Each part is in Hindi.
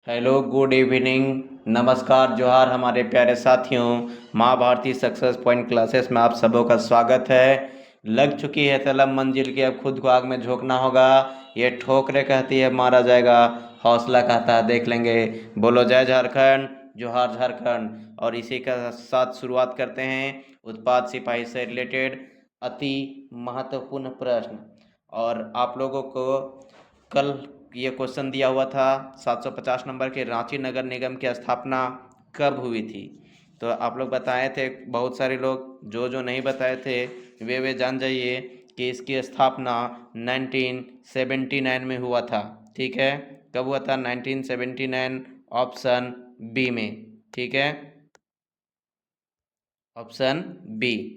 हेलो, गुड इवनिंग, नमस्कार, जोहार हमारे प्यारे साथियों। माँ भारती सक्सेस पॉइंट क्लासेस में आप सबों का स्वागत है। लग चुकी है तलब मंजिल की, अब खुद को आग में झोंकना होगा। ये ठोकरे कहती है मारा जाएगा, हौसला कहता है देख लेंगे। बोलो जय झारखंड, जोहार झारखंड। और इसी का साथ शुरुआत करते हैं उत्पाद सिपाही से रिलेटेड अति महत्वपूर्ण प्रश्न। और आप लोगों को कल ये क्वेश्चन दिया हुआ था 750 नंबर के, रांची नगर निगम की स्थापना कब हुई थी। तो आप लोग बताए थे, बहुत सारे लोग जो नहीं बताए थे वे जान जाइए कि इसकी स्थापना 1979 में हुआ था। ठीक है, कब हुआ था? 1979, ऑप्शन बी में। ठीक है, ऑप्शन बी।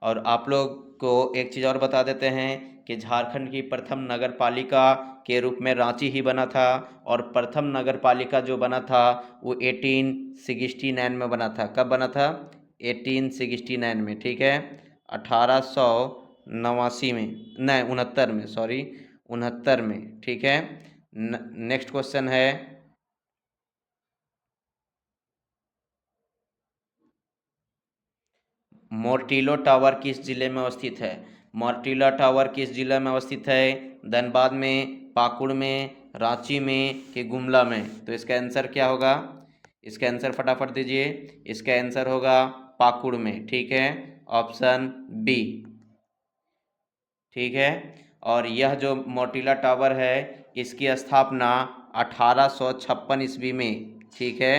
और आप लोग को एक चीज़ और बता देते हैं कि झारखंड की प्रथम नगर पालिका के रूप में रांची ही बना था। और प्रथम नगर पालिका जो बना था वो 1869 में बना था। कब बना था? 1869 में। ठीक है, 1889 में, नहीं 69 में, सॉरी 69 में। ठीक है, नेक्स्ट क्वेश्चन है, मोर्टिलो टावर किस जिले में अवस्थित है? मोर्टिलो टावर किस जिले में अवस्थित है? धनबाद में, पाकुड़ में, रांची में कि गुमला में? तो इसका आंसर क्या होगा? इसका आंसर फटाफट दीजिए। इसका आंसर होगा पाकुड़ में। ठीक है, ऑप्शन बी। ठीक है, और यह जो मोर्टिला टावर है इसकी स्थापना 1856 ईस्वी में। ठीक है,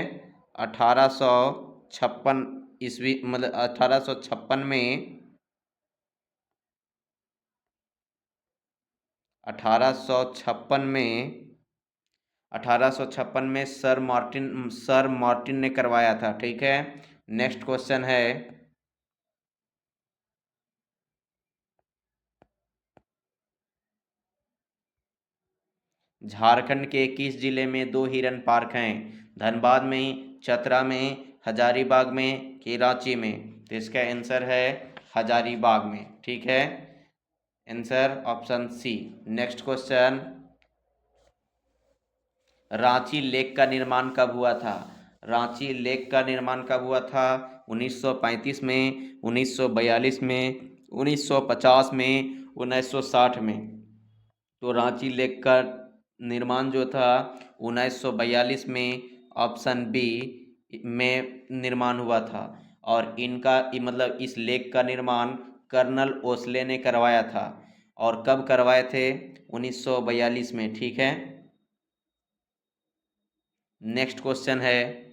1856 ईस्वी, मतलब 1856 में, 1856 में, 1856 में सर मार्टिन ने करवाया था। ठीक है, नेक्स्ट क्वेश्चन है, झारखंड के किस जिले में दो हिरन पार्क हैं? धनबाद में, चतरा में, हजारीबाग में कि रांची में? तो इसका आंसर है हजारीबाग में। ठीक है, answer option C. Next question, Ranchi lake का निर्माण कब हुआ था? रांची लेक का निर्माण कब हुआ था? 1935 में, 1942 में, 1950 में, 1960 में? तो रांची लेक का निर्माण जो था 1942 में, ऑप्शन बी में निर्माण हुआ था। और इनका मतलब इस लेक का निर्माण कर्नल ओस्ले ने करवाया था। और कब करवाए थे? 1942 में। ठीक है, नेक्स्ट क्वेश्चन है,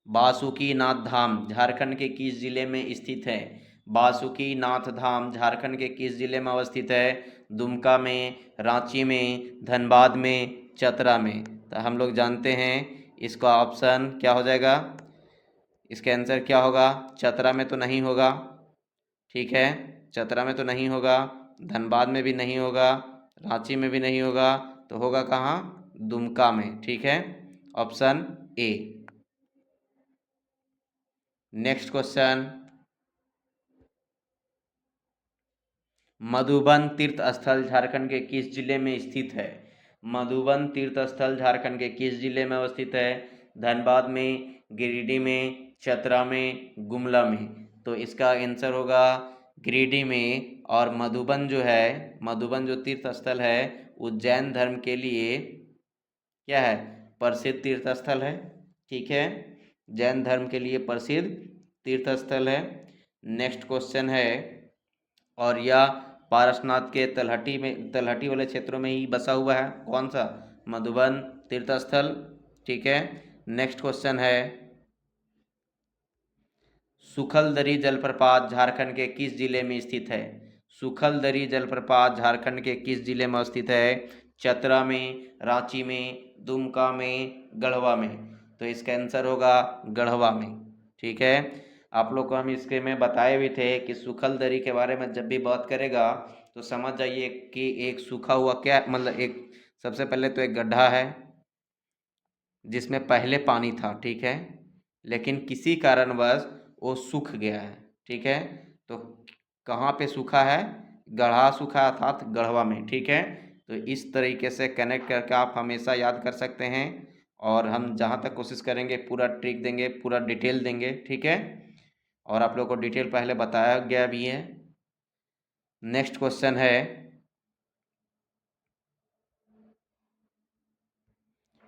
बासुकी नाथ धाम झारखंड के किस जिले में स्थित है? बासुकी नाथ धाम झारखंड के किस जिले में अवस्थित है? दुमका में, रांची में, धनबाद में, चतरा में? तो हम लोग जानते हैं इसका ऑप्शन क्या हो जाएगा। इसका आंसर क्या होगा? चतरा में तो नहीं होगा। ठीक है, चतरा में तो नहीं होगा, धनबाद में भी नहीं होगा, रांची में भी नहीं होगा, तो होगा कहाँ? दुमका में। ठीक है, option A. Next question, Madhuban तीर्थ स्थल झारखंड के किस जिले में स्थित है? मधुबन तीर्थ स्थल झारखंड के किस जिले में अवस्थित है? धनबाद में, गिरिडीह में, चतरा में, गुमला में? तो इसका आंसर होगा गिरिडीह में। और मधुबन जो है, मधुबन जो तीर्थ स्थल है उज्जैन धर्म के लिए क्या है? प्रसिद्ध तीर्थ स्थल है। ठीक है, जैन धर्म के लिए प्रसिद्ध तीर्थ स्थल है। नेक्स्ट क्वेश्चन है, और यह पारसनाथ के तलहटी वाले क्षेत्रों में ही बसा हुआ है। कौन सा? मधुबन तीर्थ स्थल। ठीक है, नेक्स्ट क्वेश्चन है, सुखलदरी जलप्रपात झारखंड के किस जिले में स्थित है? सुखलदरी जलप्रपात झारखंड के किस जिले में स्थित है? चतरा में, रांची में, दुमका में, गढ़वा में? तो इसका आंसर होगा गढ़वा में। ठीक है, आप लोग को हम इसके में बताए भी थे कि सुखलदरी के बारे में जब भी बात करेगा तो समझ जाइए कि एक सूखा हुआ क्या, मतलब एक, सबसे पहले तो एक गड्ढा है जिसमें पहले पानी था। ठीक है, लेकिन किसी कारणवश वो सूख गया है। ठीक है, तो कहाँ पे सूखा है? गढ़ा सूखा अर्थात गढ़वा में, ठीक है। तो इस तरीके से कनेक्ट करके आप हमेशा याद कर सकते हैं, और हम जहाँ तक कोशिश करेंगे पूरा ट्रिक देंगे, पूरा डिटेल देंगे, ठीक है। और आप लोग को डिटेल पहले बताया गया भी है। नेक्स्ट क्वेश्चन है,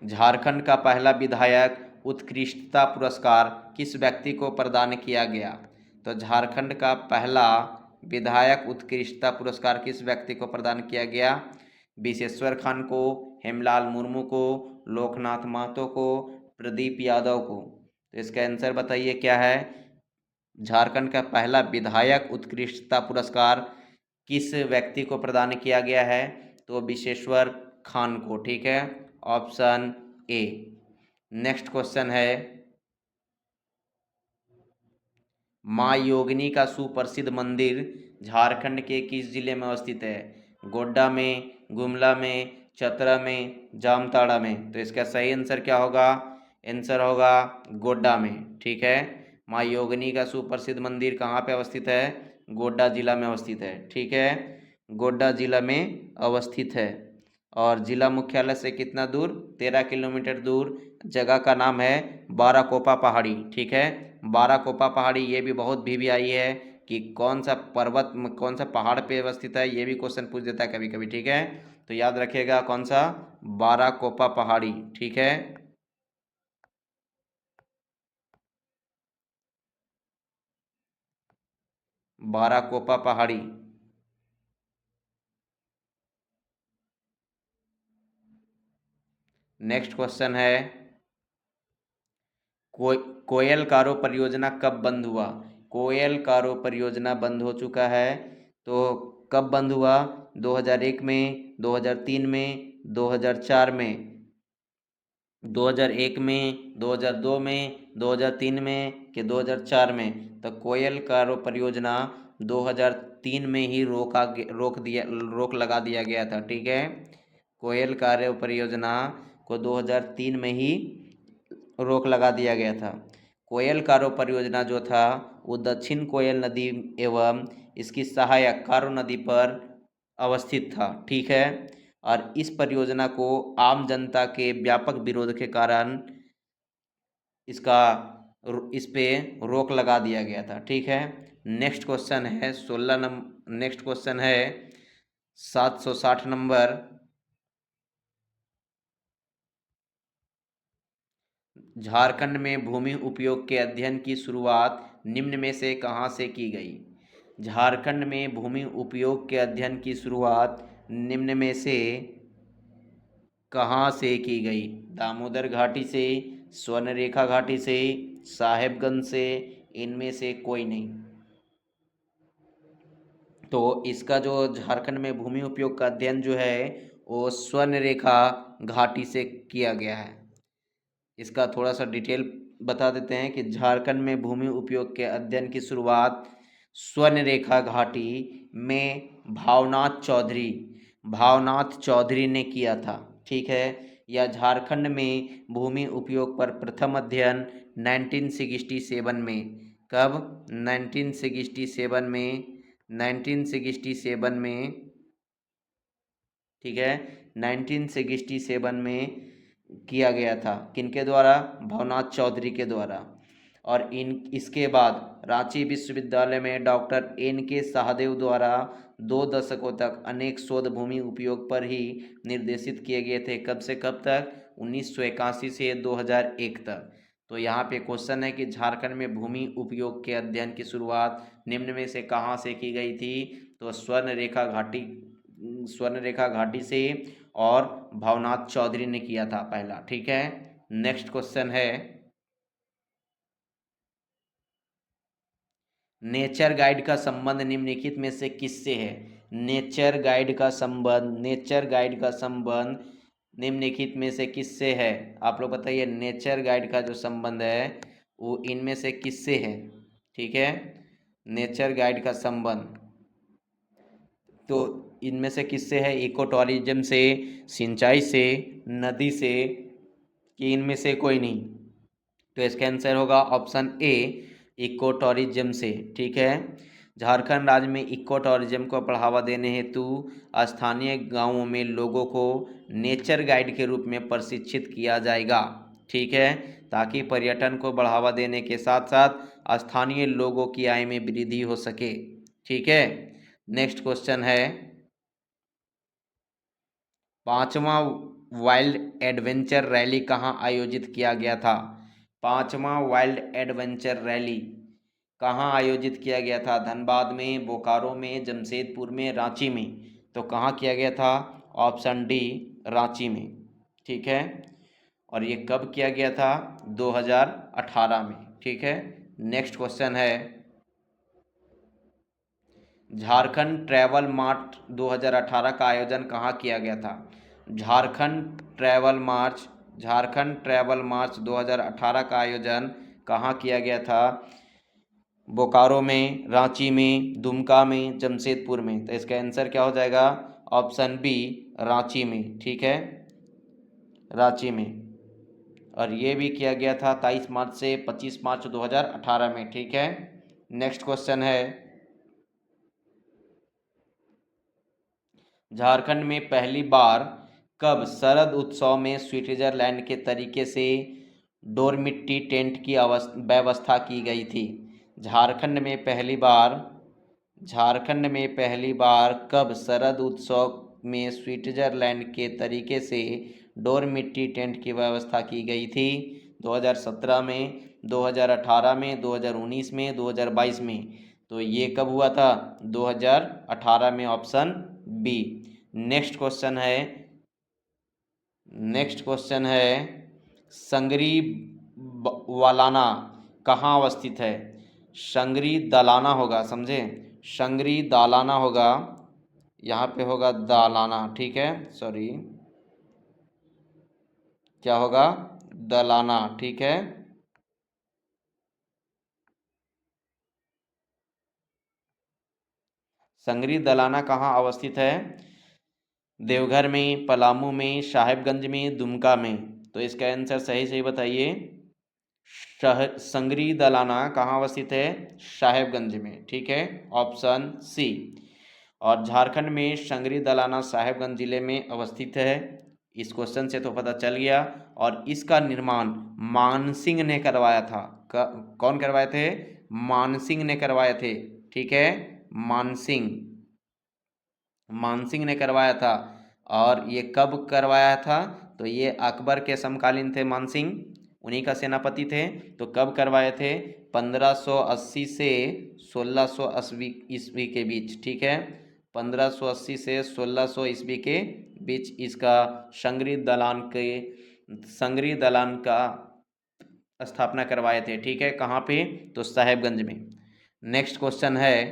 झारखंड का पहला विधायक उत्कृष्टता पुरस्कार किस व्यक्ति को प्रदान किया गया? तो झारखंड का पहला विधायक उत्कृष्टता पुरस्कार किस व्यक्ति को प्रदान किया गया? विशेश्वर खान को, हेमलाल मुर्मू को, लोकनाथ महतो को, प्रदीप यादव को। तो इसका आंसर बताइए क्या है? झारखंड का पहला विधायक उत्कृष्टता पुरस्कार किस व्यक्ति को प्रदान किया गया है? तो विशेश्वर खान को, ठीक है, ऑप्शन ए। नेक्स्ट क्वेश्चन है, माँ योगिनी का सुप्रसिद्ध मंदिर झारखंड के किस जिले में अवस्थित है? गोड्डा में, गुमला में, चतरा में, जामताड़ा में। तो इसका सही आंसर क्या होगा? आंसर होगा गोड्डा में, ठीक है। माँ योगिनी का सुप्रसिद्ध मंदिर कहाँ पे अवस्थित है? गोड्डा जिला में अवस्थित है, ठीक है, गोड्डा जिला में अवस्थित है। और जिला मुख्यालय से कितना दूर? 13 किलोमीटर दूर। जगह का नाम है बाराकोपा पहाड़ी, ठीक है। बाराकोपा पहाड़ी, ये भी बहुत वीवीआई है कि कौन सा पर्वत, कौन सा पहाड़ पे अवस्थित है, ये भी क्वेश्चन पूछ देता है कभी कभी, ठीक है। तो याद रखिएगा कौन सा? बाराकोपा पहाड़ी, ठीक है। बाराकोपा पहाड़ी। नेक्स्ट क्वेश्चन है, को, कोयल कारो परियोजना कब बंद हुआ? कोयल कारो परियोजना बंद हो चुका है। तो कब बंद हुआ? 2001 में, 2003 में, 2004 में, 2001 में, 2002 में, 2003 में कि 2004 में? तो कोयल कारो परियोजना 2003 में ही रोक लगा दिया गया था, ठीक है। कोयल कार्य परियोजना को 2003 में ही रोक लगा दिया गया था। कोयल कारो परियोजना जो था वो दक्षिण कोयल नदी एवं इसकी सहायक कारो नदी पर अवस्थित था, ठीक है। और इस परियोजना को आम जनता के व्यापक विरोध के कारण इसका इस पे रोक लगा दिया गया था, ठीक है। नेक्स्ट क्वेश्चन है 16 नंबर, नेक्स्ट क्वेश्चन है 760 नंबर, झारखंड में भूमि उपयोग के अध्ययन की शुरुआत निम्न में से कहाँ से की गई? झारखंड में भूमि उपयोग के अध्ययन की शुरुआत निम्न में से कहाँ से की गई? दामोदर घाटी से, स्वर्णरेखा घाटी से, साहेबगंज से, इनमें से कोई नहीं। तो इसका जो झारखंड में भूमि उपयोग का अध्ययन जो है वो स्वर्णरेखा घाटी से किया गया है। इसका थोड़ा सा डिटेल बता देते हैं कि झारखंड में भूमि उपयोग के अध्ययन की शुरुआत स्वर्णरेखा घाटी में भावनाथ चौधरी ने किया था, ठीक है। यह झारखंड में भूमि उपयोग पर प्रथम अध्ययन 1967 में, कब? 1967 में, 1967 में, ठीक है, 1967 में किया गया था। किनके द्वारा? भवनाथ चौधरी के द्वारा। और इसके बाद रांची विश्वविद्यालय में डॉक्टर N.K. सहदेव द्वारा 2 दशकों तक अनेक शोध भूमि उपयोग पर ही निर्देशित किए गए थे। कब से कब तक? 1981 से 2001 तक। तो यहाँ पे क्वेश्चन है कि झारखंड में भूमि उपयोग के अध्ययन की शुरुआत निम्न में से कहाँ से की गई थी? तो स्वर्णरेखा घाटी से और भवनाथ चौधरी ने किया था पहला, ठीक है। नेक्स्ट क्वेश्चन है, नेचर गाइड का संबंध निम्नलिखित में से किससे है? नेचर गाइड का संबंध निम्नलिखित में से किससे है? आप लोग बताइए, नेचर गाइड का जो संबंध है वो इनमें से किससे है? ठीक है, नेचर गाइड का संबंध तो इनमें से किससे है? इको टूरिज्म से, सिंचाई से, नदी से, कि इनमें से कोई नहीं? तो इसका आंसर होगा ऑप्शन ए, इको टूरिज्म से, ठीक है। झारखंड राज्य में इको टूरिज्म को बढ़ावा देने हेतु स्थानीय गांवों में लोगों को नेचर गाइड के रूप में प्रशिक्षित किया जाएगा। ठीक है, ताकि पर्यटन को बढ़ावा देने के साथ साथ स्थानीय लोगों की आय में वृद्धि हो सके। ठीक है, नेक्स्ट क्वेश्चन है, पांचवा वाइल्ड एडवेंचर रैली कहाँ आयोजित किया गया था? पांचवा वाइल्ड एडवेंचर रैली कहाँ आयोजित किया गया था? धनबाद में, बोकारो में, जमशेदपुर में, रांची में। तो कहाँ किया गया था? ऑप्शन डी, रांची में। ठीक है, और ये कब किया गया था? 2018 में। ठीक है, नेक्स्ट क्वेश्चन है, झारखंड ट्रैवल मार्च 2018 का आयोजन कहाँ किया गया था? झारखंड ट्रैवल मार्च 2018 का आयोजन कहाँ किया गया था? बोकारो में, रांची में, दुमका में, जमशेदपुर में। तो इसका आंसर क्या हो जाएगा? ऑप्शन बी, रांची में। ठीक है, रांची में। और ये भी किया गया था 23 मार्च से 25 मार्च 2018 में। ठीक है, नेक्स्ट क्वेश्चन है, झारखंड में पहली बार कब शरद उत्सव में स्विट्जरलैंड के तरीके से डोरमिट्टी टेंट की व्यवस्था की गई थी? झारखंड में पहली बार कब शरद उत्सव में स्विट्जरलैंड के तरीके से डोरमिट्टी टेंट की व्यवस्था की गई थी? 2017 में, 2018 में, 2019 में, 2022 में। तो ये कब हुआ था? 2018 में, ऑप्शन बी। नेक्स्ट क्वेश्चन है, संगरी वालाना कहाँ अवस्थित है? संगरी दालाना होगा, समझे? संगरी दालाना होगा, यहाँ पे होगा दालाना। ठीक है, सॉरी, क्या होगा? दलाना। ठीक है, संगरी दलाना कहाँ अवस्थित है? देवघर में, पलामू में, साहेबगंज में, दुमका में। तो इसका आंसर सही सही बताइए। संगरी दलाना कहाँ अवस्थित है? साहेबगंज में। ठीक है, ऑप्शन सी। और झारखंड में संगरी दलाना साहेबगंज जिले में अवस्थित है। इस क्वेश्चन से तो पता चल गया। और इसका निर्माण मानसिंह ने करवाया था। कौन करवाए थे? मानसिंह ने करवाए थे। ठीक है, मानसिंह ने करवाया था। और ये कब करवाया था? तो ये अकबर के समकालीन थे मानसिंह, उन्हीं का सेनापति थे। तो कब करवाए थे? 1580 से 1680 ईस्वी के बीच। ठीक है, 1580 से 1600 ईस्वी के बीच इसका संगरी दलान का स्थापना करवाए थे। ठीक है, कहाँ पे? तो साहेबगंज में। नेक्स्ट क्वेश्चन है,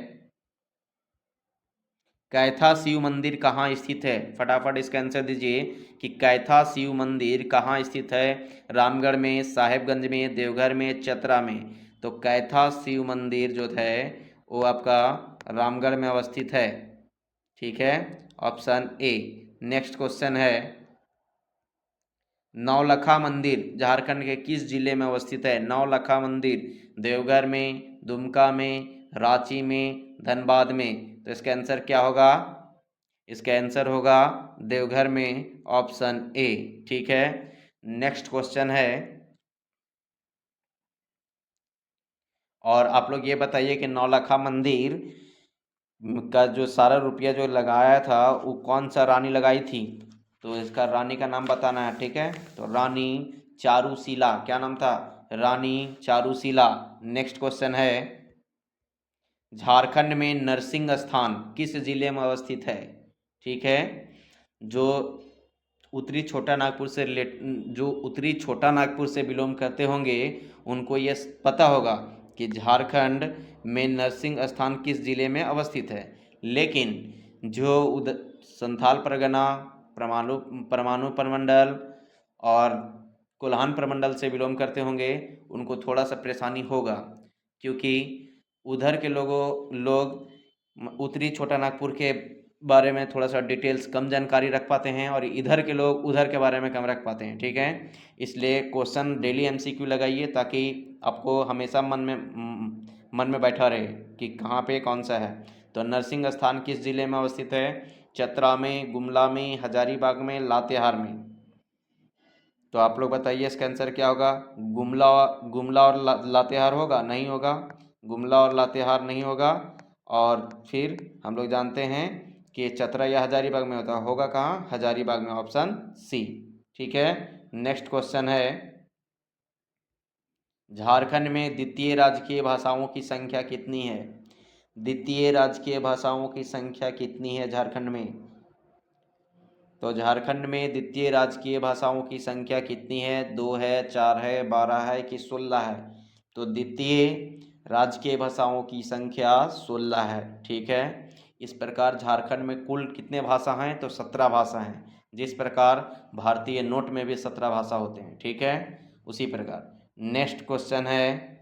कैथा शिव मंदिर कहाँ स्थित है? फटाफट इसका आंसर दीजिए कि कैथा शिव मंदिर कहाँ स्थित है? रामगढ़ में, साहेबगंज में, देवघर में, चतरा में। तो कैथा शिव मंदिर जो है वो आपका रामगढ़ में अवस्थित है। ठीक है, ऑप्शन ए। नेक्स्ट क्वेश्चन है, नौलखा मंदिर झारखंड के किस जिले में अवस्थित है? नौलखा मंदिर देवघर में, दुमका में, रांची में, धनबाद में। तो इसका आंसर क्या होगा? इसका आंसर होगा देवघर में, ऑप्शन ए। ठीक है, नेक्स्ट क्वेश्चन है, और आप लोग ये बताइए कि नौलखा मंदिर का जो सारा रुपया जो लगाया था वो कौन सा रानी लगाई थी? तो इसका रानी का नाम बताना है। ठीक है, तो रानी चारूशिला। क्या नाम था? रानी चारूशिला। नेक्स्ट क्वेश्चन है, झारखंड में नरसिंह स्थान किस जिले में अवस्थित है? ठीक है, जो उत्तरी छोटा नागपुर से बिलोंग करते होंगे उनको ये पता होगा कि झारखंड में नरसिंह स्थान किस जिले में अवस्थित है। लेकिन जो संथाल परगना, परमाणु प्रमंडल और कोल्हान प्रमंडल से बिलोंग करते होंगे उनको थोड़ा सा परेशानी होगा, क्योंकि उधर के लोग उत्तरी छोटा नागपुर के बारे में थोड़ा सा डिटेल्स कम जानकारी रख पाते हैं और इधर के लोग उधर के बारे में कम रख पाते हैं। ठीक है, इसलिए क्वेश्चन डेली एमसीक्यू लगाइए ताकि आपको हमेशा मन में मन में बैठा रहे कि कहाँ पे कौन सा है। तो नरसिंह स्थान किस जिले में अवस्थित है? चतरा में, गुमला में, हजारीबाग में, लातेहार में। तो आप लोग बताइए इसका आंसर क्या होगा? गुमला गुमला और लातेहार होगा? नहीं होगा, गुमला और लातेहार नहीं होगा। और फिर हम लोग जानते हैं कि चतरा या हजारीबाग में होगा कहाँ? हजारीबाग में, ऑप्शन सी। ठीक है, नेक्स्ट क्वेश्चन है, झारखंड में द्वितीय राजकीय भाषाओं की संख्या कितनी है? द्वितीय राजकीय भाषाओं की संख्या कितनी है झारखंड में? तो झारखंड में द्वितीय राजकीय भाषाओं की संख्या कितनी है? 2 है, 4 है, 12 है कि 16 है? तो द्वितीय राजकीय भाषाओं की संख्या 16 है। ठीक है, इस प्रकार झारखंड में कुल कितने भाषा हैं? तो 17 भाषा हैं। जिस प्रकार भारतीय नोट में भी 17 भाषा होते हैं। ठीक है, उसी प्रकार नेक्स्ट क्वेश्चन है,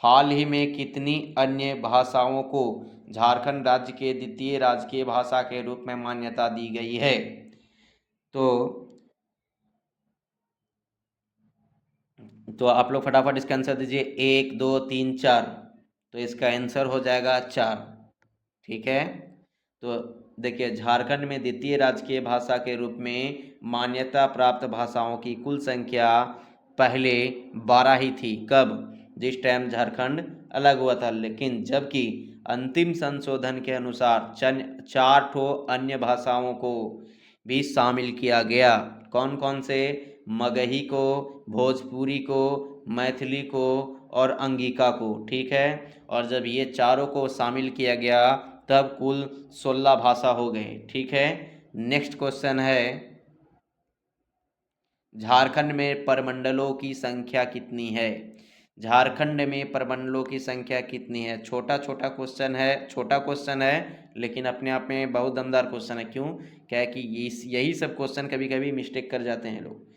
हाल ही में कितनी अन्य भाषाओं को झारखंड राज्य के द्वितीय राजकीय भाषा के रूप में मान्यता दी गई है? तो आप लोग फटाफट इसका आंसर दीजिए, 1 2 3 4। तो इसका आंसर हो जाएगा 4। ठीक है, तो देखिए झारखंड में द्वितीय राजकीय भाषा के रूप में मान्यता प्राप्त भाषाओं की कुल संख्या पहले 12 ही थी। कब? जिस टाइम झारखंड अलग हुआ था। लेकिन जबकि अंतिम संशोधन के अनुसार 4 ठो अन्य भाषाओं को भी शामिल किया गया। कौन कौन से? मगही को, भोजपुरी को, मैथिली को और अंगिका को। ठीक है, और जब ये चारों को शामिल किया गया तब कुल 16 भाषा हो गए। ठीक है, नेक्स्ट क्वेश्चन है, झारखंड में प्रमंडलों की संख्या कितनी है? झारखंड में प्रमंडलों की संख्या कितनी है? छोटा छोटा क्वेश्चन है, छोटा क्वेश्चन है, लेकिन अपने आप में बहुत दमदार क्वेश्चन है। क्यों? क्या है कि यही सब क्वेश्चन कभी कभी मिस्टेक कर जाते हैं लोग।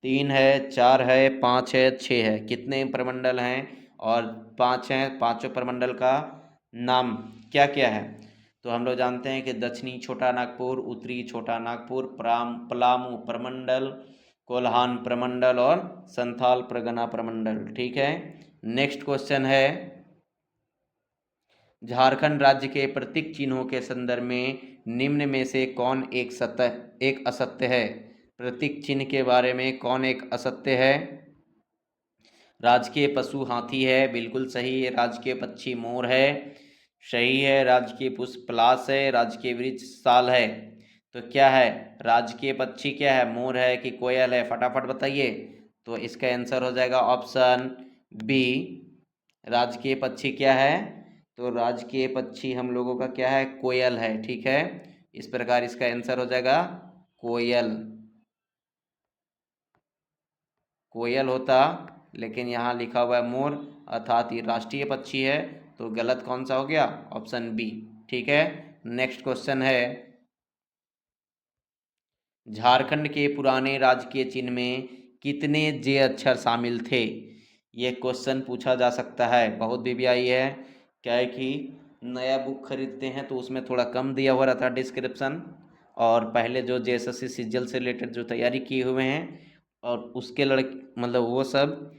3 है, 4 है, 5 है, 6 है, कितने प्रमंडल हैं? और 5 हैं, पांचों प्रमंडल का नाम क्या क्या है? तो हम लोग जानते हैं कि दक्षिणी छोटा नागपुर, उत्तरी छोटा नागपुर, पलामू प्रमंडल, कोल्हान प्रमंडल और संथाल परगना प्रमंडल। ठीक है, नेक्स्ट क्वेश्चन है, झारखंड राज्य के प्रतीक चिन्हों के संदर्भ में निम्न में से कौन एक असत्य है? प्रतीक चिन्ह के बारे में कौन एक असत्य है? राजकीय पशु हाथी है, बिल्कुल सही है। राजकीय पक्षी मोर है, सही है। राजकीय पुष्प पलाश है, राजकीय वृक्ष साल है। तो क्या है? राजकीय पक्षी क्या है? मोर है कि कोयल है? फटाफट बताइए। तो इसका आंसर हो जाएगा ऑप्शन बी, राजकीय पक्षी क्या है? तो राजकीय पक्षी हम लोगों का क्या है? कोयल है। ठीक है, इस प्रकार इसका आंसर हो जाएगा कोयल। कोयल होता, लेकिन यहाँ लिखा हुआ है मोर, अर्थात ये राष्ट्रीय पक्षी है। तो गलत कौन सा हो गया? Option B. ठीक है, नेक्स्ट क्वेश्चन है, झारखंड के पुराने राजकीय चिन्ह में कितने जे अक्षर शामिल थे? ये क्वेश्चन पूछा जा सकता है, बहुत बीबीआई है। क्या है कि नया बुक खरीदते हैं तो उसमें थोड़ा कम दिया हुआ रहता है डिस्क्रिप्शन, और पहले जो जेएसएससी सीजीएल से रिलेटेड जो तैयारी किए हुए हैं और उसके मतलब वो सब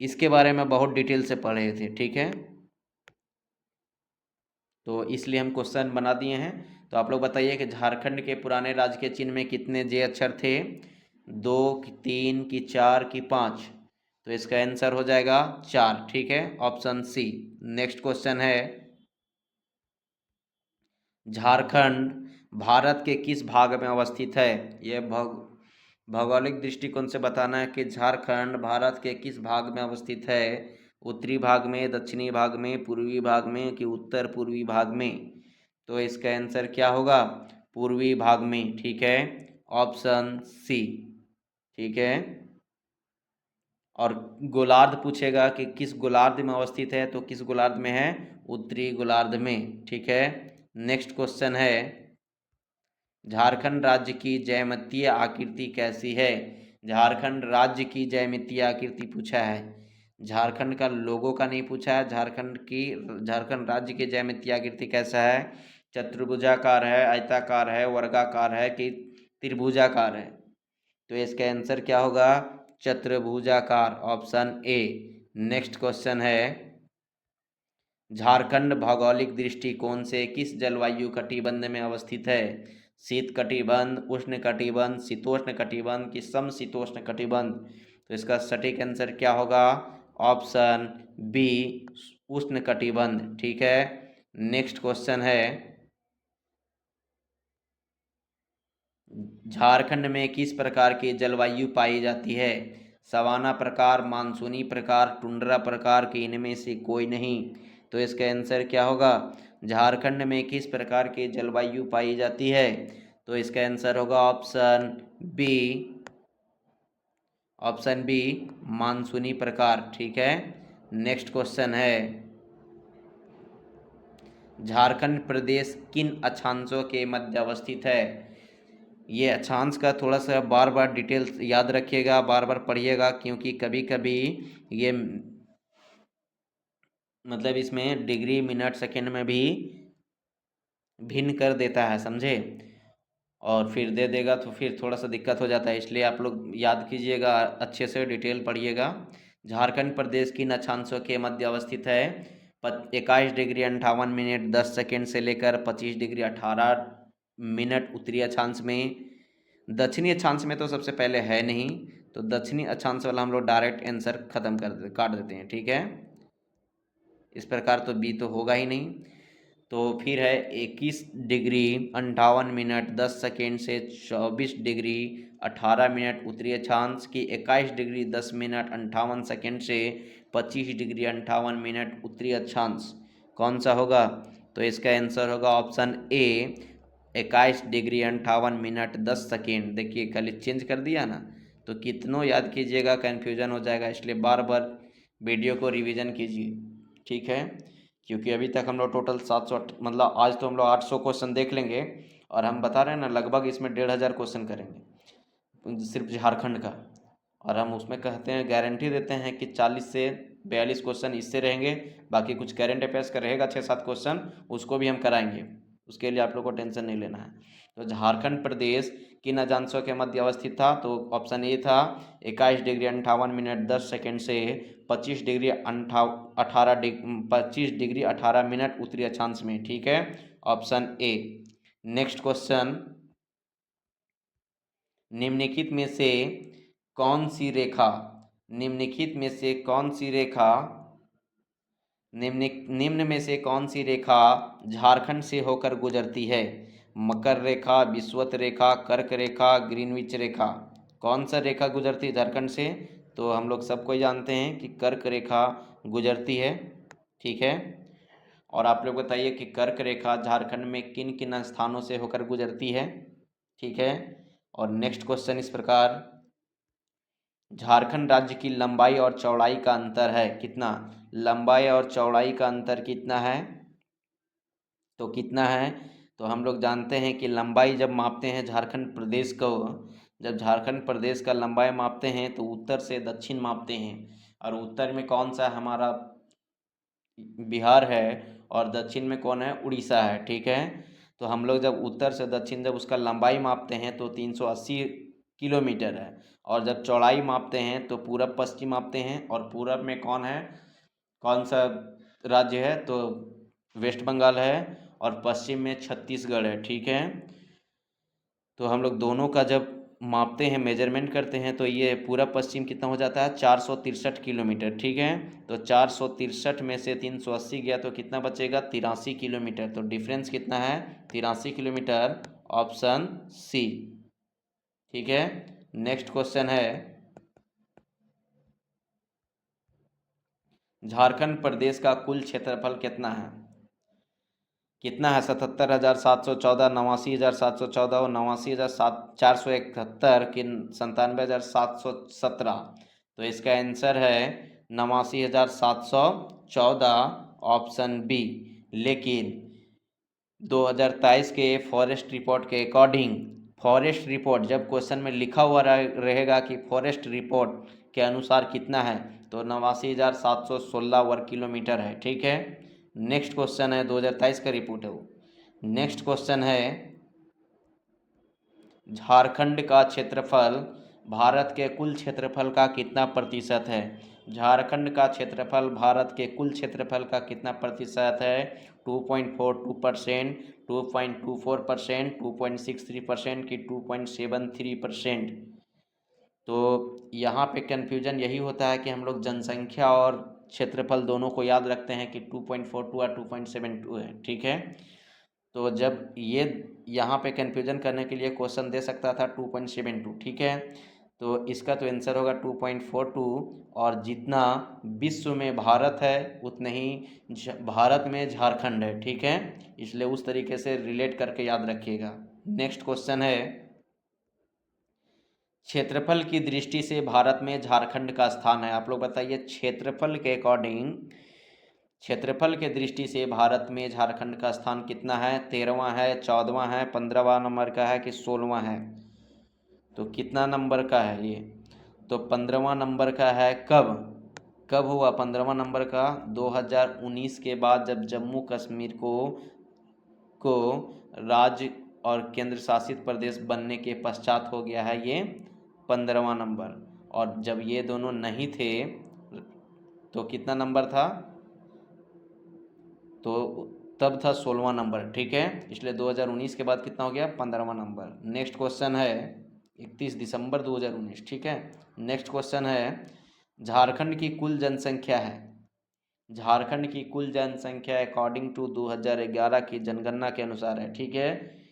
इसके बारे में बहुत डिटेल से पढ़े थे। ठीक है, तो इसलिए हम क्वेश्चन बना दिए हैं। तो आप लोग बताइए कि झारखंड के पुराने राज्य के चिन्ह में कितने जे अक्षर थे? 2 कि 3 कि 4 कि 5? तो इसका आंसर हो जाएगा 4। ठीक है, ऑप्शन सी। नेक्स्ट क्वेश्चन है, झारखंड भारत के किस भाग में अवस्थित है? यह भौगोलिक दृष्टिकोण से बताना है कि झारखंड भारत के किस भाग में अवस्थित है। उत्तरी भाग में, दक्षिणी भाग में, पूर्वी भाग में कि उत्तर पूर्वी भाग में? तो इसका आंसर क्या होगा? पूर्वी भाग में। ठीक है, ऑप्शन सी। ठीक है, और गोलार्ध पूछेगा कि किस गोलार्ध में अवस्थित है, तो किस गोलार्ध में है? उत्तरी गोलार्ध में। ठीक है, नेक्स्ट क्वेश्चन है, झारखंड राज्य की ज्यामितीय आकृति कैसी है? झारखंड राज्य की ज्यामितीय आकृति पूछा है, झारखंड का लोगो का नहीं पूछा है। झारखंड राज्य की ज्यामितीय आकृति कैसा है? चतुर्भुजाकार है, आयताकार है, वर्गाकार है कि त्रिभुजाकार है? तो इसका आंसर क्या होगा? चतुर्भुजाकार, ऑप्शन ए। नेक्स्ट क्वेश्चन है, झारखंड भौगोलिक दृष्टिकोण से किस जलवायु कटिबंध में अवस्थित है? शीत कटिबंध, उष्ण कटिबंध, शीतोष्ण कटिबंध कि समशीतोष्ण कटिबंध? तो इसका सटीक आंसर क्या होगा? ऑप्शन बी, उष्ण कटिबंध। ठीक है। नेक्स्ट क्वेश्चन है, झारखंड में किस प्रकार की जलवायु पाई जाती है? सवाना प्रकार, मानसूनी प्रकार, टुंड्रा प्रकार की इनमें से कोई नहीं। तो इसका आंसर क्या होगा? झारखंड में किस प्रकार की जलवायु पाई जाती है? तो इसका आंसर होगा ऑप्शन बी, ऑप्शन बी, मानसूनी प्रकार। ठीक है। नेक्स्ट क्वेश्चन है, झारखंड प्रदेश किन अक्षांशों के मध्य अवस्थित है? ये अक्षांश का थोड़ा सा बार बार डिटेल्स याद रखिएगा, बार बार पढ़िएगा, क्योंकि कभी कभी ये मतलब इसमें डिग्री मिनट सेकंड में भी भिन्न कर देता है, समझे? और फिर दे देगा तो फिर थोड़ा सा दिक्कत हो जाता है, इसलिए आप लोग याद कीजिएगा, अच्छे से डिटेल पढ़िएगा। झारखंड प्रदेश किन अक्षांशों के मध्य अवस्थित है? 21 डिग्री 58 मिनट 10 सेकेंड से लेकर 25 डिग्री 18 मिनट उत्तरी अक्षांश में। दक्षिणी अक्षांश में तो सबसे पहले है नहीं, तो दक्षिणी अक्षांश वाला हम लोग डायरेक्ट आंसर खत्म काट देते हैं। ठीक है। इस प्रकार तो बी तो होगा ही नहीं। तो फिर है 21 डिग्री 58 मिनट 10 सेकेंड से 24 डिग्री 18 मिनट उत्तरी अक्षांश की 21 डिग्री 10 मिनट 58 सेकेंड से 25 डिग्री 58 मिनट उत्तरी अक्षांश। कौन सा होगा? तो इसका आंसर होगा option A, 21 degree 58 minute 10 second. देखिए खाली चेंज कर दिया ना, तो कितनों याद कीजिएगा, कन्फ्यूजन हो जाएगा, इसलिए बार बार वीडियो को रिवीजन कीजिए। ठीक है। क्योंकि अभी तक हम लोग टोटल 700 मतलब आज तो हम लोग 800 क्वेश्चन देख लेंगे, और हम बता रहे हैं ना लगभग इसमें 1500 क्वेश्चन करेंगे सिर्फ झारखंड का। और हम उसमें कहते हैं, गारंटी देते हैं कि 40 से 42 क्वेश्चन इससे रहेंगे, बाकी कुछ करंट अफेयर्स का रहेगा 6-7 क्वेश्चन, उसको भी हम कराएंगे, उसके लिए आप लोग को टेंशन नहीं लेना है। तो झारखंड प्रदेश किन अक्षांशों के मध्य अवस्थित था? तो ऑप्शन ए था 21 डिग्री 58 मिनट 10 सेकेंड से 25 डिग्री 18 मिनट उत्तरी अक्षांश में। ठीक है, ऑप्शन ए। नेक्स्ट क्वेश्चन, निम्नलिखित में से कौन सी रेखा निम्नलिखित में से कौन सी रेखा निम्न में से कौन सी रेखा झारखंड से होकर गुजरती है? मकर रेखा, विषुवत रेखा, कर्क रेखा, ग्रीनविच रेखा? कौन सा रेखा गुजरती है झारखंड से? तो हम लोग सबको जानते हैं कि कर्क रेखा गुजरती है। ठीक है। और आप लोग बताइए कि कर्क रेखा झारखंड में किन किन स्थानों से होकर गुजरती है? ठीक है। और नेक्स्ट क्वेश्चन इस प्रकार, झारखंड राज्य की लंबाई और चौड़ाई का अंतर है कितना? लंबाई और चौड़ाई का अंतर कितना है? तो कितना है? तो हम लोग जानते हैं कि लंबाई जब मापते हैं झारखंड प्रदेश को, जब झारखंड प्रदेश का लंबाई मापते हैं तो उत्तर से दक्षिण मापते हैं, और उत्तर में कौन सा हमारा बिहार है, और दक्षिण में कौन है? उड़ीसा है। ठीक है। तो हम लोग जब उत्तर से दक्षिण जब उसका लंबाई मापते हैं तो 380 किलोमीटर है, और जब चौड़ाई मापते हैं तो पूरब पश्चिम मापते हैं, और पूरब में कौन है, कौन सा राज्य है? तो वेस्ट बंगाल है, और पश्चिम में छत्तीसगढ़ है। ठीक है। तो हम लोग दोनों का जब मापते हैं, मेजरमेंट करते हैं, तो ये पूरा पश्चिम कितना हो जाता है? 463 किलोमीटर। ठीक है। तो 463 में से 380 गया तो कितना बचेगा? 83 किलोमीटर। तो डिफरेंस कितना है? 83 किलोमीटर, ऑप्शन सी। ठीक है। नेक्स्ट क्वेश्चन है, झारखंड प्रदेश का कुल क्षेत्रफल कितना है? कितना है? 77,714, 89,714 और 89,471 कि 97,717? तो इसका आंसर है 89,714, ऑप्शन बी। लेकिन 2023 के फॉरेस्ट रिपोर्ट के अकॉर्डिंग, फॉरेस्ट रिपोर्ट जब क्वेश्चन में लिखा हुआ रहेगा कि फॉरेस्ट रिपोर्ट के अनुसार कितना है, तो 89,716 वर्ग किलोमीटर है। ठीक है। नेक्स्ट क्वेश्चन है, 2023 का रिपोर्ट है वो। नेक्स्ट क्वेश्चन है, झारखंड का क्षेत्रफल भारत के कुल क्षेत्रफल का कितना प्रतिशत है? झारखंड का क्षेत्रफल भारत के कुल क्षेत्रफल का कितना प्रतिशत है? 2.42%, 2.24%, 2.63% की 2.73%? तो यहाँ पे कन्फ्यूजन यही होता है कि हम लोग जनसंख्या और क्षेत्रफल दोनों को याद रखते हैं कि 2.42 और 2.72 है, ठीक है। तो जब ये यहाँ पे कन्फ्यूजन करने के लिए क्वेश्चन दे सकता था 2.72, ठीक है। तो इसका तो आंसर होगा 2.42, और जितना विश्व में भारत है उतने ही भारत में झारखंड है, ठीक है। इसलिए उस तरीके से रिलेट करके याद रखिएगा। नेक्स्ट क्वेश्चन है, क्षेत्रफल की दृष्टि से भारत में झारखंड का स्थान है। आप लोग बताइए, क्षेत्रफल के अकॉर्डिंग, क्षेत्रफल के दृष्टि से भारत में झारखंड का स्थान कितना है? 13वां है, 14वां है, 15वां नंबर का है कि 16वां है? तो कितना नंबर का है ये? तो 15वां नंबर का है। कब कब हुआ 15वां नंबर का? 2019 के बाद, जब जम्मू कश्मीर को राज्य और केंद्र शासित प्रदेश बनने के पश्चात हो गया है ये 15वां नंबर। और जब ये दोनों नहीं थे तो कितना नंबर था? तो तब था 16वां नंबर, ठीक है। इसलिए 2019 के बाद कितना हो गया? 15वां नंबर। नेक्स्ट क्वेश्चन है 31 दिसंबर 2019, ठीक है। नेक्स्ट क्वेश्चन है, झारखंड की कुल जनसंख्या है, झारखंड की कुल जनसंख्या अकॉर्डिंग टू 2011 की जनगणना के अनुसार है, ठीक है।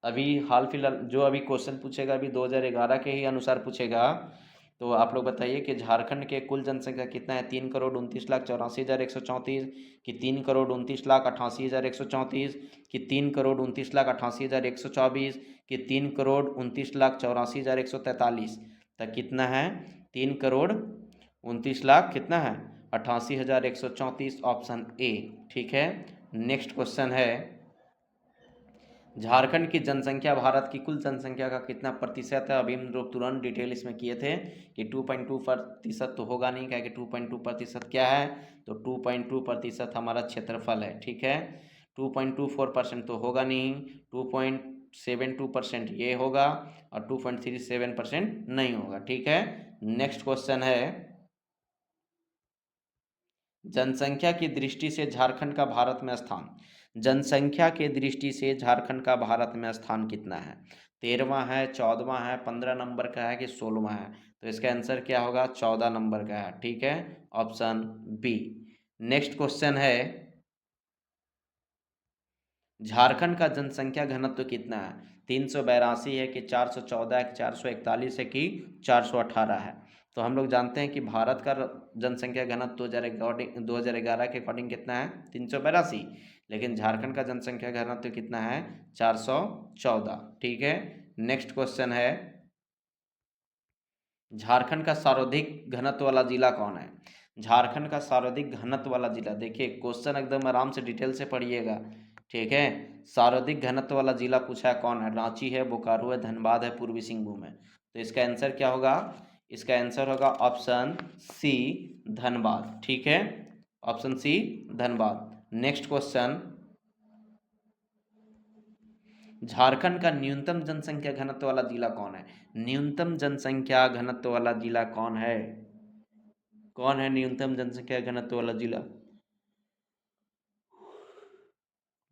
अभी हाल फिलहाल जो अभी क्वेश्चन पूछेगा अभी 2011 के ही अनुसार पूछेगा। तो आप लोग बताइए कि झारखंड के कुल जनसंख्या कितना है? 3,29,84,134, कि 3,29,88,134, कि 3,29,88,124, कि 3,29,84,143? तो कितना है? 3,29,00,000 कितना है? 88,134, ऑप्शन ए, ठीक है। नेक्स्ट क्वेश्चन है, झारखंड की जनसंख्या भारत की कुल जनसंख्या का कितना प्रतिशत है? अभी हम लोग तुरंत डिटेल इसमें किए थे कि 2.2% तो होगा नहीं, क्या कि 2.2% क्या है? तो 2.2% हमारा क्षेत्रफल है, ठीक है। 2.24% तो होगा नहीं, 2.72% ये होगा, और 2.37% नहीं होगा, ठीक है। नेक्स्ट क्वेश्चन है, जनसंख्या की दृष्टि से झारखंड का भारत में स्थान, जनसंख्या के दृष्टि से झारखंड का भारत में स्थान कितना है? 13वां है, 14वां है, 15 नंबर का है कि 16वां है? तो इसका आंसर क्या होगा? 14 नंबर का है, ठीक है, ऑप्शन बी। नेक्स्ट क्वेश्चन है, झारखंड का जनसंख्या घनत्व कितना है? 382 है कि 414 है कि 441 है कि 418 है? तो हम लोग जानते हैं कि भारत का जनसंख्या घनत्व 2011 के अकॉर्डिंग कितना है? 382। लेकिन झारखंड का जनसंख्या घनत्व कितना है? 414, ठीक है। नेक्स्ट क्वेश्चन है, झारखंड का सर्वाधिक घनत्व वाला जिला कौन है? झारखंड का सर्वाधिक घनत्व वाला जिला, देखिए क्वेश्चन एकदम आराम से डिटेल से पढ़िएगा, ठीक है। सर्वाधिक घनत्व वाला जिला पूछा है, कौन है? रांची है, बोकारो है, धनबाद है, पूर्वी सिंहभूम है? तो इसका आंसर क्या होगा? इसका आंसर होगा ऑप्शन सी, धनबाद, ठीक है, option C, Dhanbad. Next question, Jharkhand का न्यूनतम जनसंख्या घनत्व वाला जिला कौन है? न्यूनतम जनसंख्या घनत्व वाला जिला कौन है? कौन है न्यूनतम जनसंख्या घनत्व वाला जिला?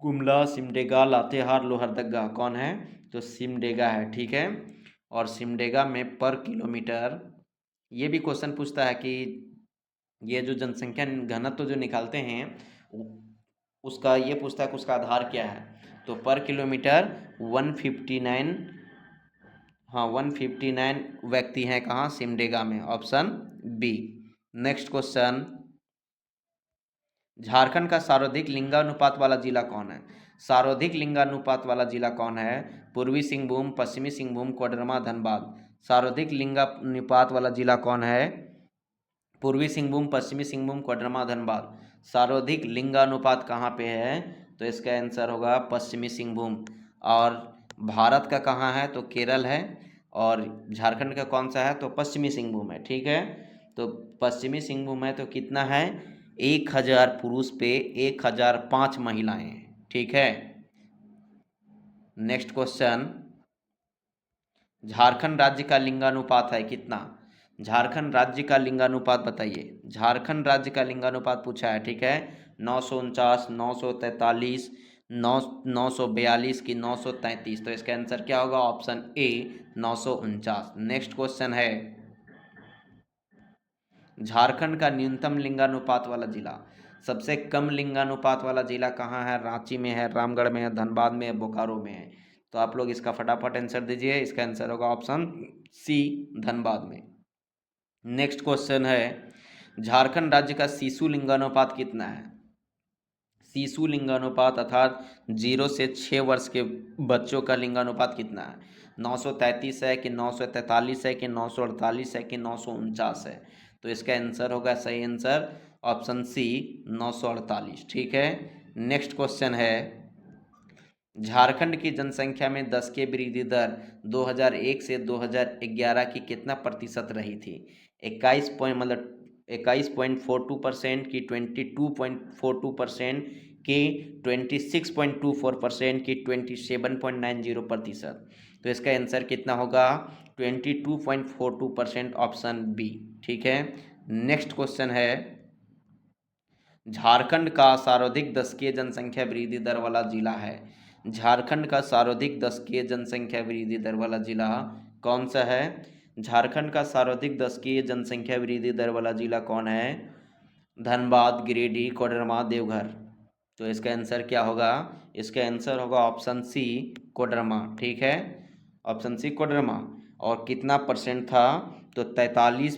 गुमला, सिमडेगा, लातेहार, लोहरदगा? कौन है? तो सिमडेगा है, ठीक है। और सिमडेगा में पर किलोमीटर, ये भी क्वेश्चन पूछता है कि ये जो जनसंख्या घनत्व जो निकालते हैं उसका ये पूछता है कि उसका आधार क्या है? तो पर किलोमीटर 159, हाँ 159 व्यक्ति हैं कहाँ? सिमडेगा में, option B. Next question, Jharkhand का सर्वाधिक लिंगानुपात वाला जिला कौन है? सर्वाधिक लिंगानुपात वाला जिला कौन है? पूर्वी सिंहभूम, पश्चिमी सिंहभूम, कोडरमा, धनबाद? सर्वाधिक लिंगानुपात वाला जिला कौन है? पूर्वी सिंहभूम, पश्चिमी सिंहभूम, कोडरमा, धनबाद? सर्वाधिक लिंगानुपात कहाँ पे है? तो इसका आंसर होगा पश्चिमी सिंहभूम। और भारत का कहाँ है? तो केरल है। और झारखंड का कौन सा है? तो पश्चिमी सिंहभूम है, ठीक है। तो पश्चिमी सिंहभूम है तो कितना है? 1000 पुरुष पे 1005 महिलाएं, ठीक है। नेक्स्ट क्वेश्चन, झारखंड राज्य का लिंगानुपात है कितना? झारखंड राज्य का लिंगानुपात बताइए। झारखंड राज्य का लिंगानुपात पूछा है, ठीक है। 949, 943, 942 की 933। तो इसका आंसर क्या होगा? Option A 949। नेक्स्ट क्वेश्चन है, झारखंड का न्यूनतम लिंगानुपात वाला जिला, सबसे कम लिंगानुपात वाला जिला कहाँ है? रांची में है, रामगढ़ में है, धनबाद में है, बोकारो में है। तो आप लोग इसका फटाफट आंसर दीजिए। इसका आंसर होगा ऑप्शन सी, धनबाद में। नेक्स्ट क्वेश्चन है, झारखंड राज्य का शिशु लिंगानुपात कितना है? शिशु लिंगानुपात अर्थात 0 से 6 वर्ष के बच्चों का लिंगानुपात कितना है? 933 है कि 943 है कि 948 है कि 949 है? तो इसका आंसर होगा, सही आंसर ऑप्शन सी 948, ठीक है। नेक्स्ट क्वेश्चन है, झारखंड की जनसंख्या में 10 की वृद्धि दर 2001 से 2011 की कितना प्रतिशत रही थी? 21 पॉइंट मतलब 21.42% की 22.42% की 26.24% की 27.90%? तो इसका आंसर कितना होगा? 22.42%, ऑप्शन बी, ठीक है। नेक्स्ट क्वेश्चन है, झारखंड का सर्वाधिक दशकीय जनसंख्या वृद्धि दर वाला जिला है। झारखंड का सर्वाधिक दशकीय जनसंख्या वृद्धि दर वाला जिला कौन सा है? झारखंड का सर्वाधिक दशकीय जनसंख्या वृद्धि दर वाला जिला कौन है? धनबाद, गिरिडीह, कोडरमा, देवघर? तो इसका आंसर क्या होगा? इसका आंसर होगा ऑप्शन सी, कोडरमा, ठीक है। Option C, Koderma. और कितना परसेंट था? तो 43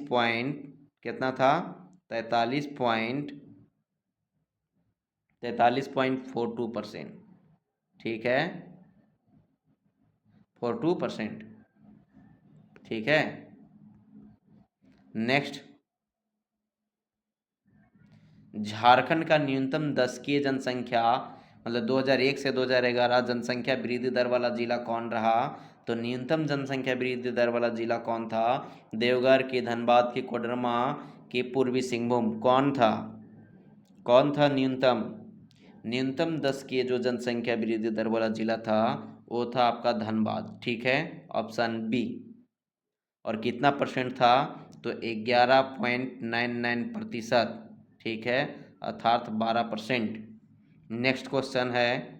पॉइंट कितना था? 43.42%, ठीक है, 42%, ठीक है। नेक्स्ट, झारखंड का न्यूनतम दशकीय जनसंख्या मतलब 2001 से 2011 जनसंख्या वृद्धि दर वाला जिला कौन रहा? तो न्यूनतम जनसंख्या वृद्धि दर वाला जिला कौन था? देवघर की, धनबाद की, कोडरमा की, पूर्वी सिंहभूम? कौन था? कौन था न्यूनतम? न्यूनतम 10 की जो जनसंख्या वृद्धि दर वाला जिला था वो था आपका धनबाद, ठीक है, ऑप्शन बी। और कितना परसेंट था? तो 11.99%, ठीक है, अर्थात 12%। नेक्स्ट क्वेश्चन है,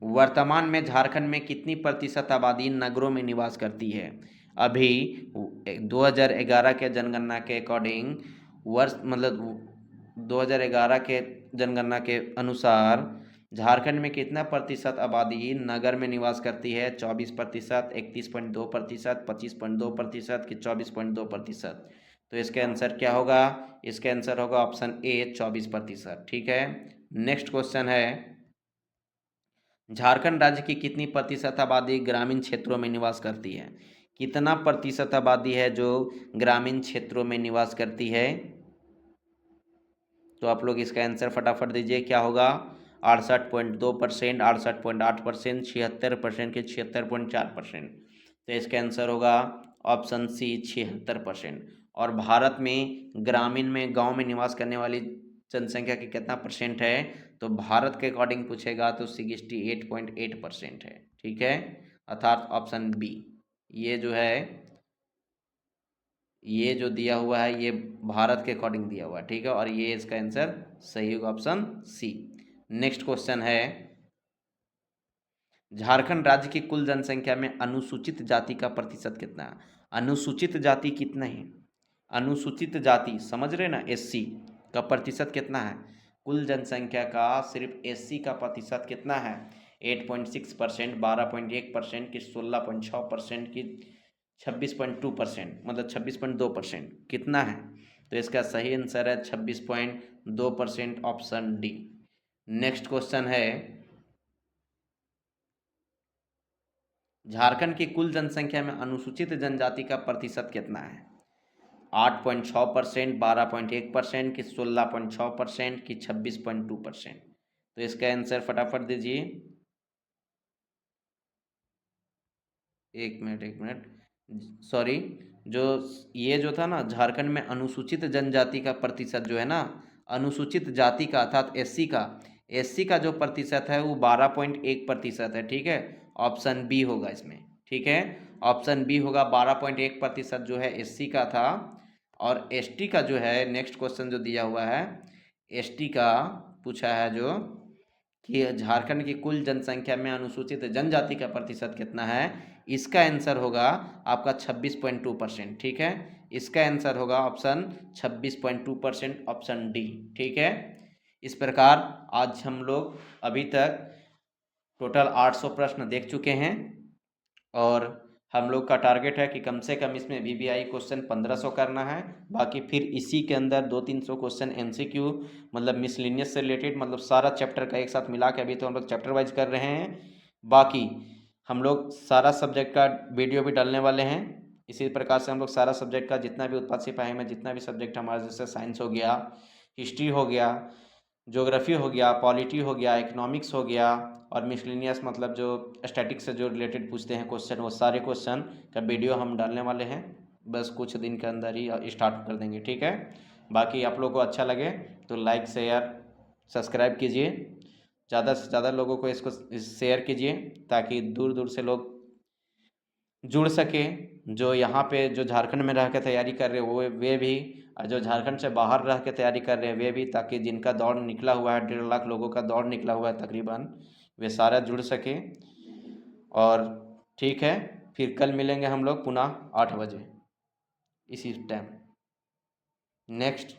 वर्तमान में झारखंड में कितनी प्रतिशत आबादी नगरों में निवास करती है? अभी 2011 के जनगणना के अकॉर्डिंग वर्ष मतलब 2011 के जनगणना के अनुसार झारखंड में कितना प्रतिशत आबादी नगर में निवास करती है? 24%, 31.2%, 25.2% कि 24.2%? तो इसका आंसर क्या होगा? इसका आंसर होगा ऑप्शन ए 24%, ठीक है। नेक्स्ट क्वेश्चन है, झारखंड राज्य की कितनी प्रतिशत आबादी ग्रामीण क्षेत्रों में निवास करती है? कितना प्रतिशत आबादी है जो ग्रामीण क्षेत्रों में निवास करती है? तो आप लोग इसका आंसर फटाफट दीजिए, क्या होगा? 68.2%, 68.8%, 76% के 76.4%? तो इसका आंसर होगा ऑप्शन सी 76%। और भारत में ग्रामीण में, गांव में निवास करने वाली जनसंख्या की कितना परसेंट है? तो भारत के अकॉर्डिंग पूछेगा तो 68.8% है, ठीक है, अर्थात ऑप्शन बी। ये जो है, ये जो दिया हुआ है ये भारत के अकॉर्डिंग दिया हुआ है, ठीक है, और ये इसका आंसर सही होगा ऑप्शन सी। नेक्स्ट क्वेश्चन है, झारखंड राज्य की कुल जनसंख्या में अनुसूचित जाति का प्रतिशत कितना है? अनुसूचित जाति कितना है? अनुसूचित जाति समझ रहे ना, एससी का प्रतिशत कितना है? कुल जनसंख्या का सिर्फ एससी का प्रतिशत कितना है? 8.6%, 12.1% की 16.6% की 26.2%, मतलब 26.2%, कितना है? तो इसका सही आंसर है 26.2%, ऑप्शन डी। नेक्स्ट क्वेश्चन है, झारखंड की कुल जनसंख्या में अनुसूचित जनजाति का प्रतिशत कितना है? 8.6%, 12.1% की 16.6% की 26.2%? तो इसका आंसर फटाफट दीजिए। एक मिनट, सॉरी, जो ये जो था ना, झारखंड में अनुसूचित जनजाति का प्रतिशत जो है ना, अनुसूचित जाति का अर्थात एससी का जो प्रतिशत है वो 12.1% है, ठीक है। ऑप्शन बी होगा इसमें। ठीक है, ऑप्शन बी होगा। 12.1% जो है एससी का था, और एसटी का जो है नेक्स्ट क्वेश्चन जो दिया हुआ है, एसटी का पूछा है जो कि झारखंड की कुल जनसंख्या में अनुसूचित जनजाति का प्रतिशत कितना है। इसका आंसर होगा आपका 26.2%। ठीक है, इसका आंसर होगा ऑप्शन 26.2%, ऑप्शन डी। ठीक है, इस प्रकार आज हम लोग अभी तक टोटल 800 प्रश्न देख चुके हैं, और हम लोग का टारगेट है कि कम से कम इसमें वीवीआई क्वेश्चन 1500 करना है। बाकी फिर इसी के अंदर 200-300 क्वेश्चन एमसीक्यू, मतलब मिसलिनियस से रिलेटेड, मतलब सारा चैप्टर का एक साथ मिला के अभी तो हम लोग चैप्टर वाइज कर रहे हैं। बाकी हम लोग सारा सब्जेक्ट का वीडियो भी डालने वाले हैं। इसी प्रकार से हम लोग सारा सब्जेक्ट का जितना भी उत्पाद सिपाही में जितना भी सब्जेक्ट हमारा, जैसे साइंस हो गया, हिस्ट्री हो गया, ज्योग्राफी हो गया, पॉलिटी हो गया, इकोनॉमिक्स हो गया, और मिसलिनियस मतलब जो स्टैटिक्स से जो रिलेटेड पूछते हैं क्वेश्चन, वो सारे क्वेश्चन का वीडियो हम डालने वाले हैं। बस कुछ दिन के अंदर ही स्टार्ट कर देंगे। ठीक है, बाकी आप लोगों को अच्छा लगे तो लाइक शेयर सब्सक्राइब कीजिए, ज़्यादा से ज़्यादा लोगों को इसको शेयर कीजिए, ताकि दूर दूर से लोग जुड़ सके। जो यहाँ पे जो झारखंड में रह के तैयारी कर रहे हैं वो वे भी, और जो झारखंड से बाहर रह के तैयारी कर रहे हैं वे भी, ताकि जिनका दौड़ निकला हुआ है, 1.5 लाख लोगों का दौड़ निकला हुआ है तकरीबन, वे सारा जुड़ सके। और ठीक है, फिर कल मिलेंगे हम लोग पुनः 8 बजे इसी टाइम। नेक्स्ट